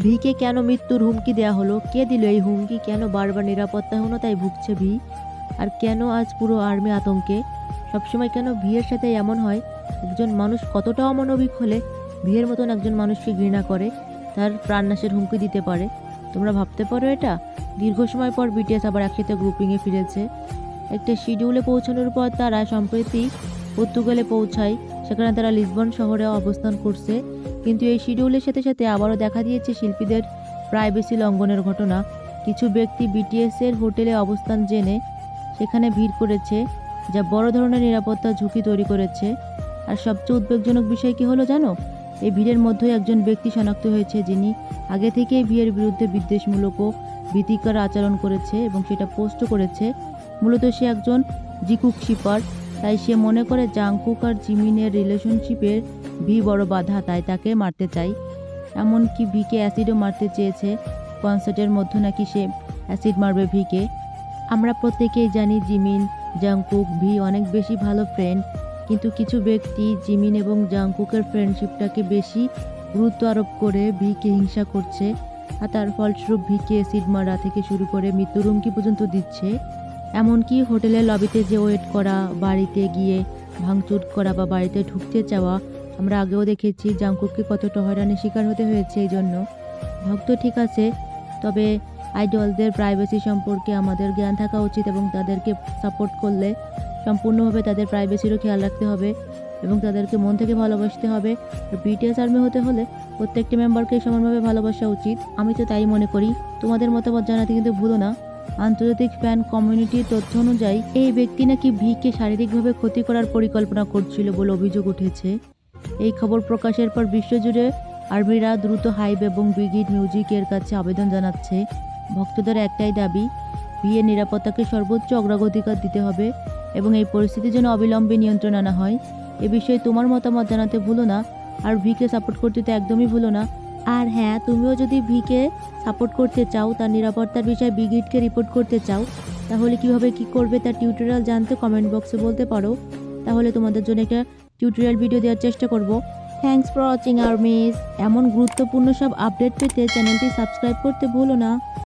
V K কেন মৃত্যুর হুমকি দেয়া হলো, কে দিল এই হুমকি, কেন বারবার নিরাপত্তাহীনতায় ভুগছে ভি, আর কেন আজ পুরো আর্মি আতঙ্কে। সবসময় কেন ভিয়ের সাথে এমন হয়? একজন মানুষ কতটা অমানবিক হলে ভিয়ের মতন একজন মানুষকে ঘৃণা করে, তার প্রাণনাশের হুমকি দিতে পারে? তোমরা ভাবতে পারো এটা? দীর্ঘ সময় পর বিটিএস আবার একসাথে গ্রুপিংয়ে ফিরেছে। একটা শিডিউলে পৌঁছানোর পর তারা সম্প্রতি পর্তুগালে পৌঁছায়। সেখানে তারা লিসবন শহরে অবস্থান করছে। কিন্তু এই শিডিউলের সাথে সাথে আবারও দেখা দিয়েছে শিল্পীদের প্রাইভেসি লঙ্ঘনের ঘটনা। কিছু ব্যক্তি বিটিএসের হোটেলে অবস্থান জেনে সেখানে ভিড় করেছে, যা বড় ধরনের নিরাপত্তা ঝুঁকি তৈরি করেছে। আর সবচেয়ে উদ্বেগজনক বিষয় কি হলো জানো? এই ভিড়ের মধ্যেই একজন ব্যক্তি শনাক্ত হয়েছে যিনি আগে থেকেই ভিড়ের বিরুদ্ধে বিদ্বেষমূলক ও ভীতিকর আচরণ করেছে এবং সেটা পোস্ট করেছে। মূলত সে একজন জিকুক শিপার। তাই সে মনে করে জাংকুক আর জিমিনের রিলেশনশিপের ভি বড় বাধা, তাই তাকে মারতে চাই। এমনকি ভিকে অ্যাসিডও মারতে চেয়েছে। কনসার্টের মধ্যে নাকি সে অ্যাসিড মারবে ভিকে। আমরা প্রত্যেকেই জানি জিমিন, জাংকুক, ভি অনেক বেশি ভালো ফ্রেন্ড, কিন্তু কিছু ব্যক্তি জিমিন এবং জাংকুকের ফ্রেন্ডশিপটাকে বেশি গুরুত্ব আরোপ করে ভিকে হিংসা করছে, আর তার ফলস্বরূপ ভিকে অ্যাসিড মারা থেকে শুরু করে মৃত্যুর হুমকি পর্যন্ত দিচ্ছে। এমনকি হোটেলের লবিতে যে ওয়েট করা, বাড়িতে গিয়ে ভাঙচুর করা বা বাড়িতে ঢুকতে চাওয়া, আমরা আগেও দেখেছি জাংকুককে কতটা হয়রানির শিকার হতে হয়েছে এই জন্য। ভক্ত ঠিক আছে, তবে আইডলদের প্রাইভেসি সম্পর্কে আমাদের জ্ঞান থাকা উচিত এবং তাদেরকে সাপোর্ট করলে সম্পূর্ণভাবে তাদের প্রাইভেসিরও খেয়াল রাখতে হবে এবং তাদেরকে মন থেকে ভালোবাসতে হবে। আর বিটিএস আর্মি হতে হলে প্রত্যেকটি মেম্বারকে সমানভাবে ভালোবাসা উচিত। আমি তো তাই মনে করি। তোমাদের মতামত জানাতে কিন্তু ভুলো না। আন্তর্জাতিক ফ্যান কমিউনিটির তথ্য অনুযায়ী এই ব্যক্তি নাকি ভিকে শারীরিকভাবে ক্ষতি করার পরিকল্পনা করছিল বলে অভিযোগ উঠেছে। এই খবর প্রকাশের পর বিশ্বজুড়ে আর্মিরা দ্রুত হাইব এবং ব্রিগেড মিউজিকের কাছে আবেদন জানাচ্ছে। ভক্তদের একটাই দাবি, ভিয়ের নিরাপত্তাকে সর্বোচ্চ অগ্রাধিকার দিতে হবে এবং এই পরিস্থিতির জন্য অবিলম্বে নিয়ন্ত্রণ আনা হয়। এ বিষয়ে তোমার মতামত জানাতে ভুলো না, আর ভিকে সাপোর্ট করতে তো একদমই ভুলো না। আর হ্যাঁ, তুমিও যদি ভিকে সাপোর্ট করতে চাও, তার নিরাপত্তার বিষয়ে ব্রিগেডকে রিপোর্ট করতে চাও, তাহলে কিভাবে কি করবে তার টিউটোরিয়াল জানতে কমেন্ট বক্সে বলতে পারো। তাহলে তোমাদের জন্য একটা টিউটোরিয়াল ভিডিও দেওয়ার চেষ্টা করব। Thanks for watching armies. এমন গুরুত্বপূর্ণ সব আপডেট পেতে চ্যানেলটি সাবস্ক্রাইব করতে ভুলো না।